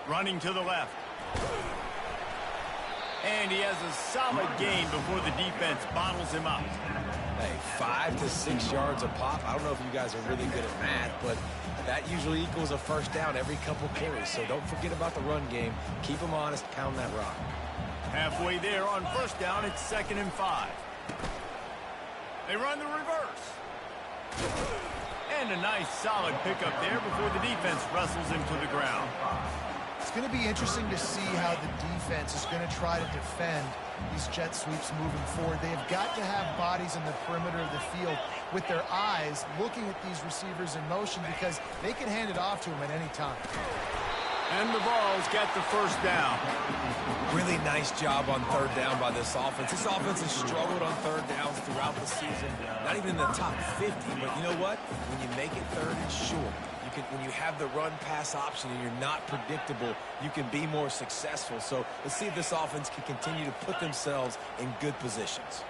Running to the left. And he has a solid gain before the defense bottles him up. Hey, 5 to 6 yards a pop. I don't know if you guys are really good at math, but that usually equals a first down every couple carries. So don't forget about the run game. Keep them honest, pound that rock. Halfway there on first down, it's 2nd and 5. They run the reverse. And a nice solid pickup there before the defense wrestles him to the ground. It's going to be interesting to see how the defense is going to try to defend these jet sweeps moving forward. They have got to have bodies in the perimeter of the field with their eyes looking at these receivers in motion because they can hand it off to them at any time. And the Vols get the first down. Really nice job on 3rd down by this offense. This offense has struggled on 3rd downs throughout the season. Not even in the top 50, but you know what? When you make it 3rd and short, when you have the run-pass option and you're not predictable, you can be more successful. So let's see if this offense can continue to put themselves in good positions.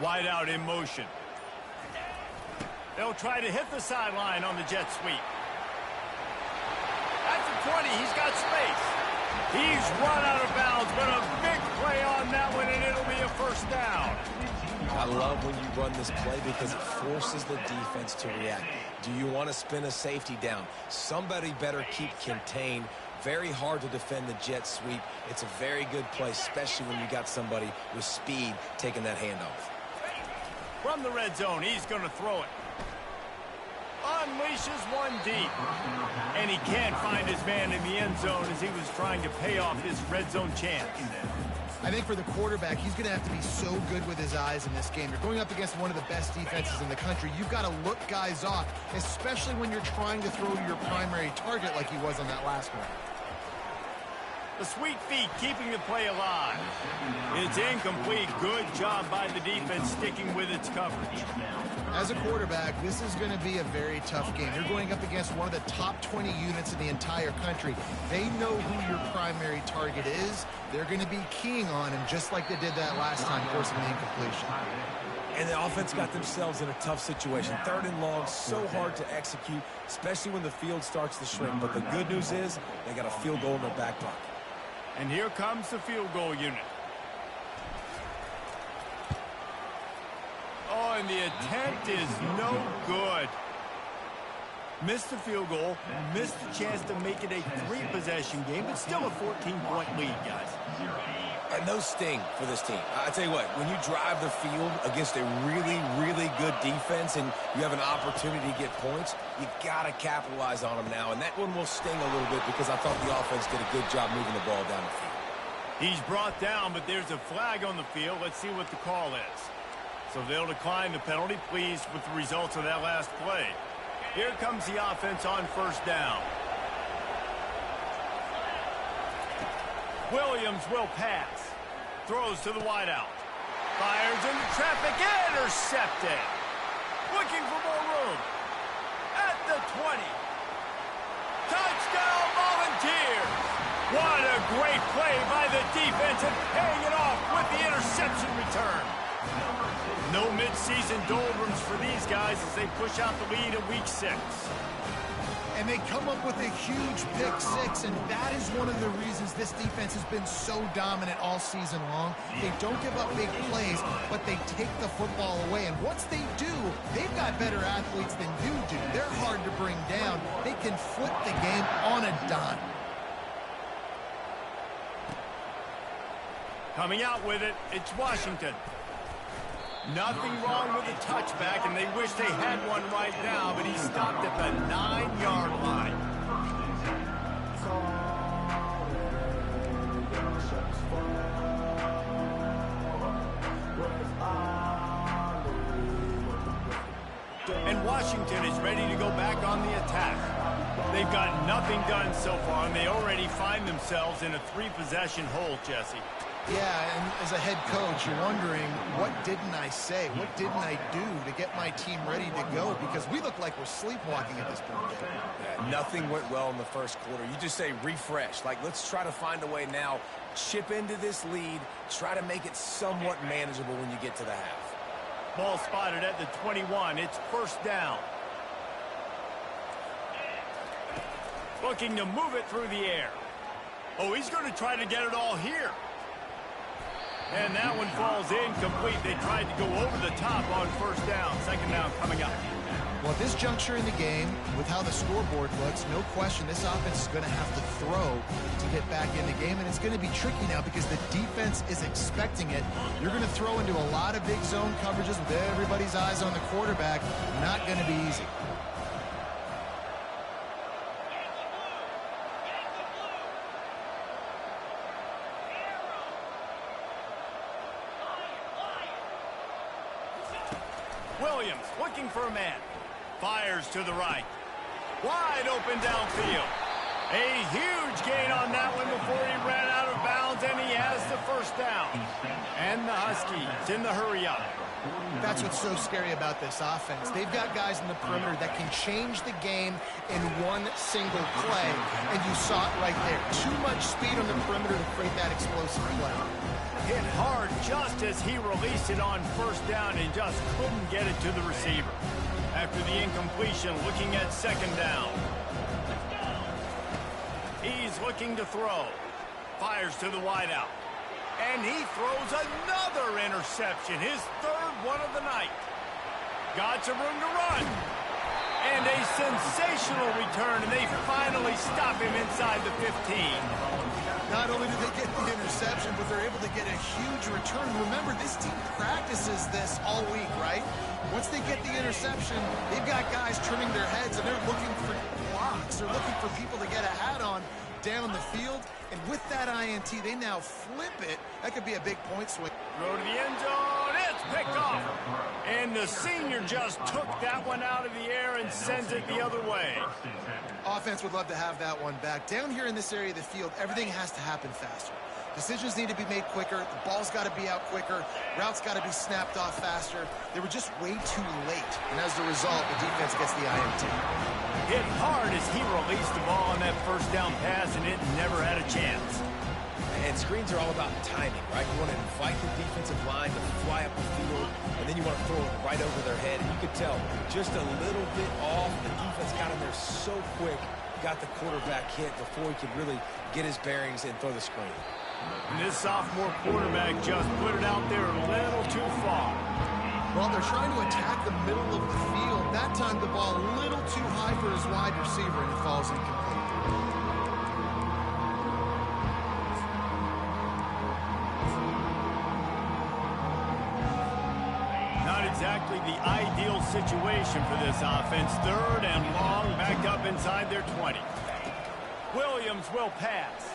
Wide out in motion. They'll try to hit the sideline on the jet sweep. At the 20, he's got space. He's run out of bounds, but a big play on that one, and it'll be a first down. I love when you run this play because it forces the defense to react. Do you want to spin a safety down? Somebody better keep contained. Very hard to defend the jet sweep. It's a very good play, especially when you got somebody with speed taking that handoff. From the red zone, he's going to throw it. Unleashes one deep. And he can't find his man in the end zone as he was trying to pay off his red zone chance. I think for the quarterback, he's going to have to be so good with his eyes in this game. You're going up against one of the best defenses in the country. You've got to look guys off, especially when you're trying to throw to your primary target like he was on that last one. The sweet feet keeping the play alive. It's incomplete. Good job by the defense sticking with its coverage. As a quarterback, this is going to be a very tough game. You're going up against one of the top 20 units in the entire country. They know who your primary target is. They're going to be keying on him just like they did that last time, forcing the incompletion. And the offense got themselves in a tough situation. 3rd and long, so hard to execute, especially when the field starts to shrink. But the good news is they got a field goal in their back pocket. And here comes the field goal unit. Oh, and the attempt is no good. Missed the field goal, missed the chance to make it a 3-possession game, but still a 14-point lead, guys. And no sting for this team. I tell you what, when you drive the field against a really, really good defense and you have an opportunity to get points, you got to capitalize on them now. And that one will sting a little bit because I thought the offense did a good job moving the ball down the field. He's brought down, but there's a flag on the field. Let's see what the call is. So they'll decline the penalty, pleased with the results of that last play. Here comes the offense on first down. Williams will pass. Throws to the wideout. Fires into traffic. Intercepted. Looking for more room. At the 20. Touchdown Volunteers. What a great play by the defense and paying it off with the interception return. No midseason doldrums for these guys as they push out the lead in Week 6. And they come up with a huge pick 6, and that is one of the reasons this defense has been so dominant all season long. They don't give up big plays, but they take the football away. And once they do, they've got better athletes than you do. They're hard to bring down. They can flip the game on a dime. Coming out with it, it's Washington. Nothing wrong with the touchback, and they wish they had one right now, but he stopped at the 9-yard line. And Washington is ready to go back on the attack. They've got nothing done so far, and they already find themselves in a 3-possession hole, Jesse. Yeah, and as a head coach, you're wondering, what didn't I say? What didn't I do to get my team ready to go? Because we look like we're sleepwalking at this point. Yeah, nothing went well in the first quarter. You just say refresh. Like, let's try to find a way now, chip into this lead, try to make it somewhat manageable when you get to the half. Ball spotted at the 21. It's first down. Looking to move it through the air. Oh, he's going to try to get it all here. And that one falls incomplete. They tried to go over the top on first down. Second down coming up. Well, at this juncture in the game, with how the scoreboard looks, no question this offense is going to have to throw to get back in the game. And it's going to be tricky now because the defense is expecting it. You're going to throw into a lot of big zone coverages with everybody's eyes on the quarterback. Not going to be easy. Williams looking for a man. Fires to the right. Wide open downfield. A huge gain on that one before he ran out of bounds, and he has the first down. And the Huskies in the hurry up. That's what's so scary about this offense. They've got guys in the perimeter that can change the game in one single play, and you saw it right there. Too much speed on the perimeter to create that explosive play. Hit hard just as he released it on first down and just couldn't get it to the receiver. After the incompletion, looking at second down. He's looking to throw. Fires to the wideout. And he throws another interception, his third one of the night. Got some room to run. And a sensational return, and they finally stop him inside the 15. Not only do they get the interception, but they're able to get a huge return. Remember, this team practices this all week, right? Once they get the interception, they've got guys trimming their heads, and they're looking for blocks. They're looking for people to get a hat on down the field. And with that INT, they now flip it. That could be a big point swing. Throw to the end zone. It's picked off. And the senior just took that one out of the air and sends it the other way. Offense would love to have that one back. Down here in this area of the field, everything has to happen faster. Decisions need to be made quicker. The ball's got to be out quicker. Routes got to be snapped off faster. They were just way too late. And as a result, the defense gets the INT. Hit hard as he released the ball on that first down pass, and it never had a chance. And screens are all about timing, right? You want to invite the defensive line to fly up the field, and then you want to throw it right over their head. And you could tell just a little bit off. The defense got in there so quick, got the quarterback hit before he could really get his bearings and throw the screen. And this sophomore quarterback just put it out there a little too far. Well, they're trying to attack the middle of the field. That time the ball a little too high for his wide receiver, and it falls incomplete. Not exactly the ideal situation for this offense. Third and long, back up inside their 20. Williams will pass.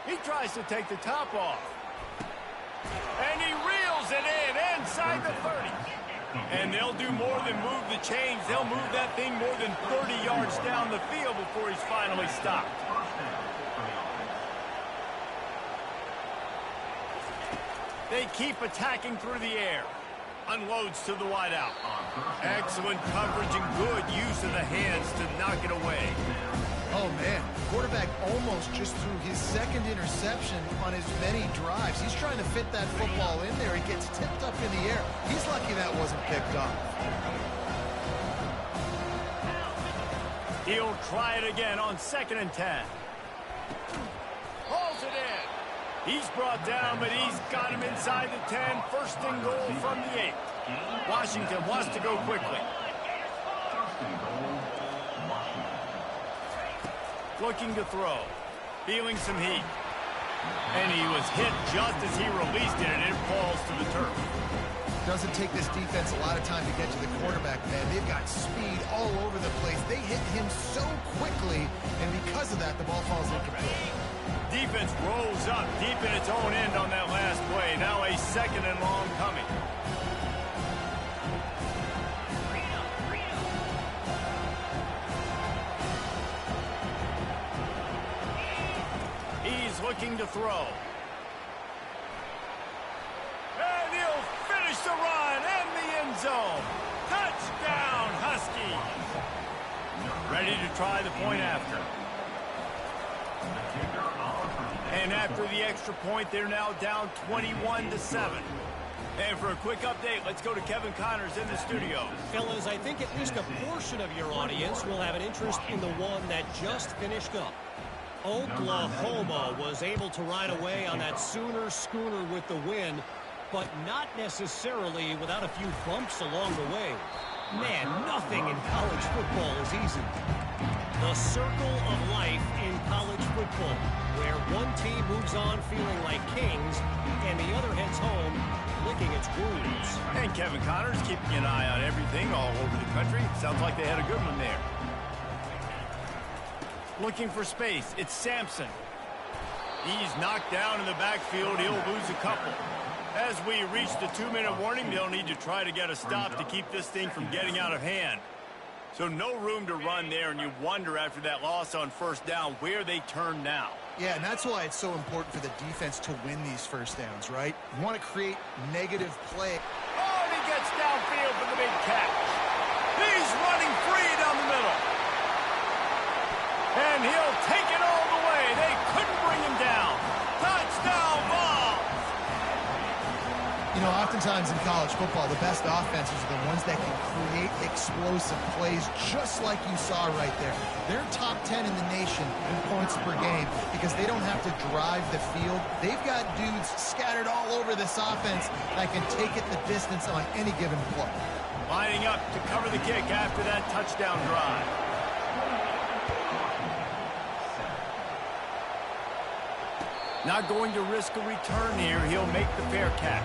He tries to take the top off. And he reels it in inside the 30. And they'll do more than move the chains. They'll move that thing more than 30 yards down the field before he's finally stopped. They keep attacking through the air. Unloads to the wideout. Excellent coverage and good use of the hands to knock it away. Oh, man. Quarterback almost just threw his second interception on as many drives. He's trying to fit that football in there. He gets tipped up in the air. He's lucky that wasn't picked up. He'll try it again on 2nd and 10. Hauls it in. He's brought down, but he's got him inside the 10. First and goal from the 8. Washington wants to go quickly. Looking to throw. Feeling some heat. And he was hit just as he released it, and it falls to the turf. Doesn't take this defense a lot of time to get to the quarterback, man. They've got speed all over the place. They hit him so quickly, and because of that, the ball falls incomplete. Defense rolls up deep in its own end on that last play. Now a 2nd and long coming. He's is looking to throw. And he'll finish the run and the end zone. Touchdown, Huskies. Ready to try the point after. And after the extra point, they're now down 21-7. And for a quick update, let's go to Kevin Connors in the studio. Fellas, I think at least a portion of your audience will have an interest in the one that just finished up. Oklahoma was able to ride away on that Sooner schooner with the win, but not necessarily without a few bumps along the way. Man, nothing in college football is easy. The circle of life in college football, where one team moves on feeling like kings and the other heads home licking its wounds. And Kevin Connors keeping an eye on everything all over the country. Sounds like they had a good one there. Looking for space, it's Sampson. He's knocked down in the backfield. He'll lose a couple. As we reach the 2-minute warning, they'll need to try to get a stop to keep this thing from getting out of hand. So no room to run there, and you wonder after that loss on first down where they turn now. Yeah, and that's why it's so important for the defense to win these first downs, right? You want to create negative play. Oh, and he gets downfield for the big catch. He's running free down the middle. And he'll take it all the way. They couldn't bring him down. Touchdown ball. You know, oftentimes in college football, the best offenses are the ones that can create explosive plays just like you saw right there. They're top 10 in the nation in points per game because they don't have to drive the field. They've got dudes scattered all over this offense that can take it the distance on any given play. Lining up to cover the kick after that touchdown drive. Not going to risk a return here. He'll make the fair catch.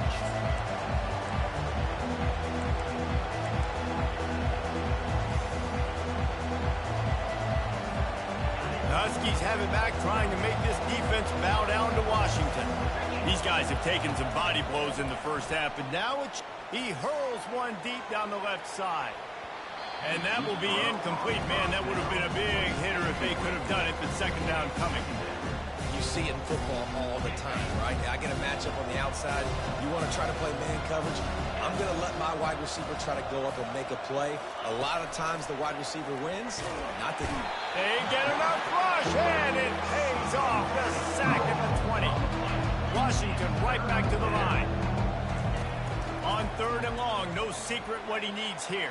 The Huskies have it back, trying to make this defense bow down to Washington. These guys have taken some body blows in the first half, and now he hurls one deep down the left side. And that will be incomplete. Man, that would have been a big hitter if they could have done it, but second down coming. You see it in football all the time, right? I get a matchup on the outside. You want to try to play man coverage. I'm going to let my wide receiver try to go up and make a play. A lot of times the wide receiver wins, not the deep. They get enough rush, and it pays off. The sack at the 20. Washington right back to the line. On third and long, no secret what he needs here.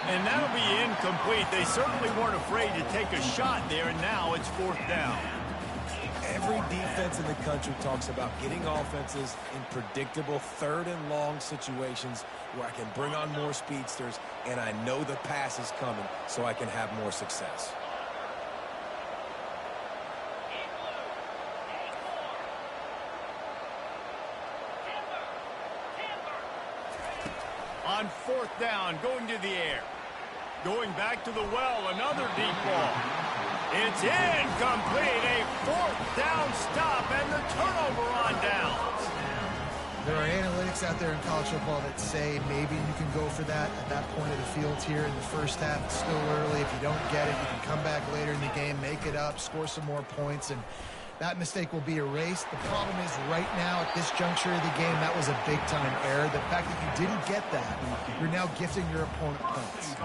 And that'll be incomplete. They certainly weren't afraid to take a shot there, and now it's fourth down. Every defense in the country talks about getting offenses in predictable third and long situations where I can bring on more speedsters and I know the pass is coming so I can have more success. On fourth down, going to the air. Going back to the well, another deep ball. It's incomplete. A fourth down stop and the turnover on downs. There are analytics out there in college football that say maybe you can go for that at that point of the field here in the first half. It's still early. If you don't get it, you can come back later in the game, make it up, score some more points, and that mistake will be erased. The problem is right now at this juncture of the game, that was a big-time error. The fact that you didn't get that, you're now gifting your opponent points.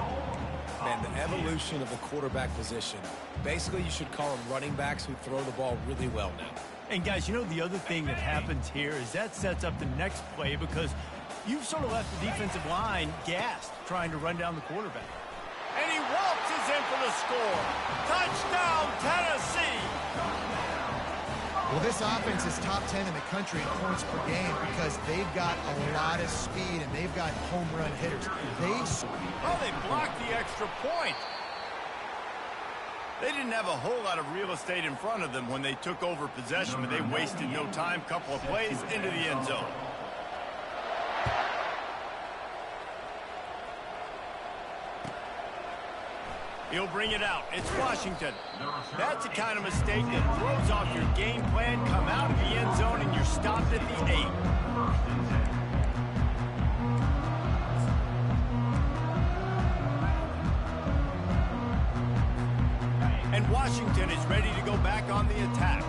Man, the evolution of the quarterback position. Basically, you should call them running backs who throw the ball really well now. And guys, you know the other thing that happens here is that sets up the next play because you've sort of left the defensive line gassed trying to run down the quarterback. And he waltzes in for the score. Touchdown, Tennessee! Well, this offense is top 10 in the country in points per game because they've got a lot of speed and they've got home run hitters. They blocked the extra point. They didn't have a whole lot of real estate in front of them when they took over possession, but they wasted no time. Couple of plays into the end zone. He'll bring it out. It's Washington. That's the kind of mistake that throws off your game plan. Come out of the end zone and you're stopped at the 8. And Washington is ready to go back on the attack.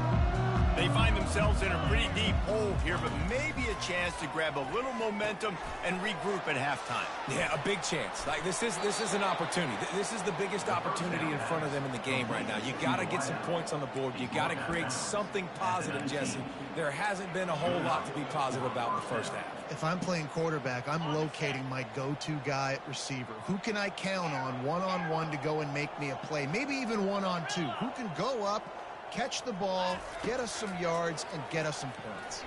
They find themselves in a pretty deep hole here, but maybe a chance to grab a little momentum and regroup at halftime. Yeah, a big chance. Like this is an opportunity. This is the biggest opportunity in front of them in the game right now. You got to get some points on the board. You got to create something positive, Jesse. There hasn't been a whole lot to be positive about in the first half. If I'm playing quarterback, I'm locating my go-to guy at receiver. Who can I count on one-on-one to go and make me a play? Maybe even one-on-two. Who can go up, catch the ball, get us some yards, and get us some points?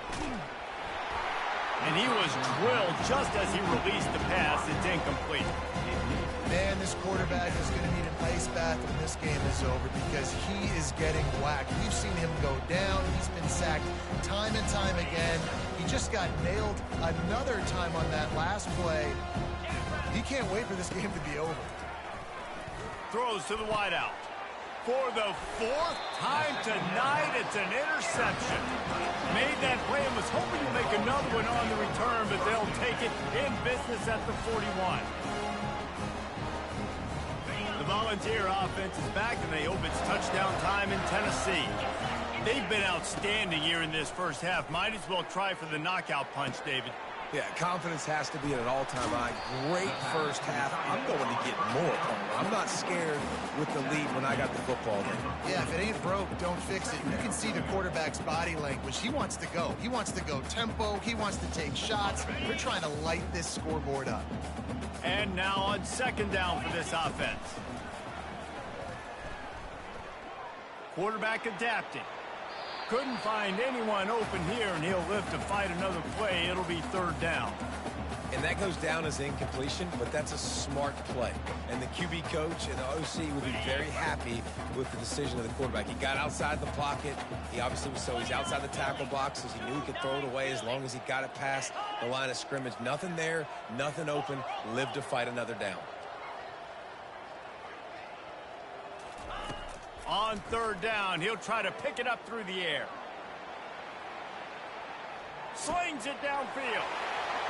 And he was drilled just as he released the pass. It's incomplete. Man, this quarterback is going to need an ice bath when this game is over because he is getting whacked. We've seen him go down. He's been sacked time and time again. He just got nailed another time on that last play. He can't wait for this game to be over. Throws to the wideout. For the fourth time tonight, it's an interception. Made that play and was hoping to make another one on the return, but they'll take it in business at the 41. The Volunteer offense is back, and they hope it's touchdown time in Tennessee. They've been outstanding here in this first half. Might as well try for the knockout punch, David. Yeah, confidence has to be at an all-time high. Great first half. I'm going to get more. I'm not scared with the lead when I got the football there. Yeah, if it ain't broke, don't fix it. You can see the quarterback's body language. He wants to go. He wants to go tempo. He wants to take shots. They're trying to light this scoreboard up. And now on second down for this offense. Quarterback adapting. Couldn't find anyone open here, and he'll live to fight another play. It'll be third down. And that goes down as incompletion, but that's a smart play. And the QB coach and the OC would be very happy with the decision of the quarterback. He got outside the pocket. He obviously was he's outside the tackle boxes. He knew he could throw it away as long as he got it past the line of scrimmage. Nothing there, nothing open. Live to fight another down. On third down, he'll try to pick it up through the air. Slings it downfield.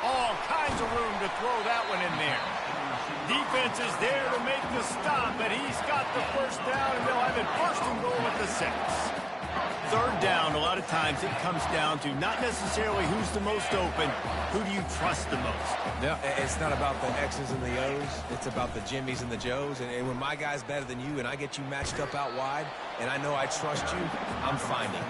All kinds of room to throw that one in there. Defense is there to make the stop, but he's got the first down, and they'll have it first and goal at the 6. Third down, a lot of times it comes down to not necessarily who's the most open, who do you trust the most? Yeah, it's not about the X's and the O's. It's about the Jimmys and the Joes. And when my guy's better than you and I get you matched up out wide and I know I trust you, I'm finding.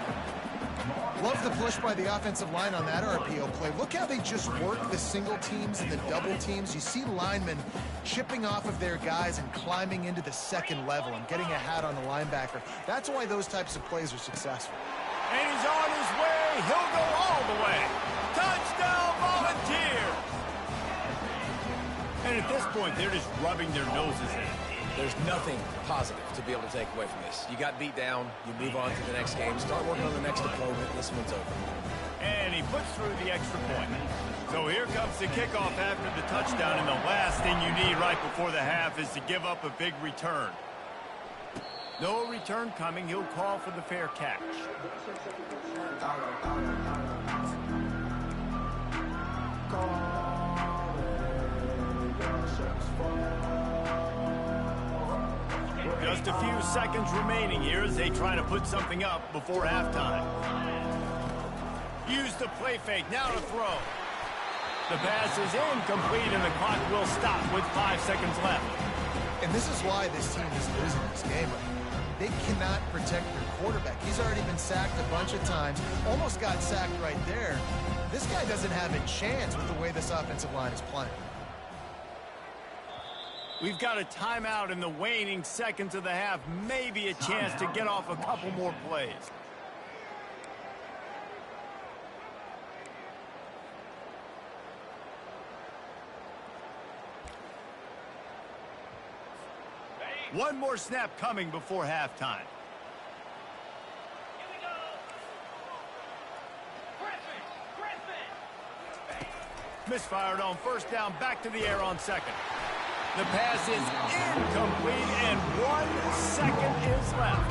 Love the push by the offensive line on that RPO play. Look how they just work the single teams and the double teams. You see linemen chipping off of their guys and climbing into the second level and getting a hat on the linebacker. That's why those types of plays are successful. And he's on his way. He'll go all the way. Touchdown, Volunteers! And at this point, they're just rubbing their noses in. There's nothing positive to be able to take away from this. You got beat down, you move on to the next game, start working on the next opponent, this one's over. And he puts through the extra point. So here comes the kickoff after the touchdown, and the last thing you need right before the half is to give up a big return. No return coming, he'll call for the fair catch. Just a few seconds remaining here as they try to put something up before halftime. Use the play fake, now to throw. The pass is incomplete and the clock will stop with 5 seconds left. And this is why this team is losing this game right now. They cannot protect their quarterback. He's already been sacked a bunch of times, almost got sacked right there. This guy doesn't have a chance with the way this offensive line is playing. We've got a timeout in the waning seconds of the half. Maybe a chance to get off a couple more plays. One more snap coming before halftime. Here we go. Griffin. Misfired on first down, back to the air on second. The pass is incomplete, and 1 second is left.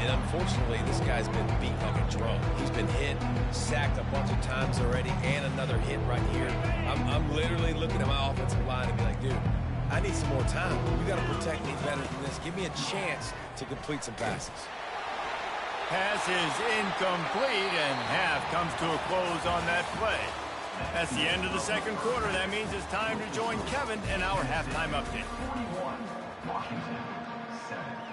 And unfortunately, this guy's been beat like a drum. He's been hit, sacked a bunch of times already, and another hit right here. I'm literally looking at my offensive line and be like, dude, I need some more time. You got to protect me better than this. Give me a chance to complete some passes. Pass is incomplete, and half comes to a close on that play. That's the end of the second quarter. That means it's time to join Kevin in our halftime update. 41, Washington, 7.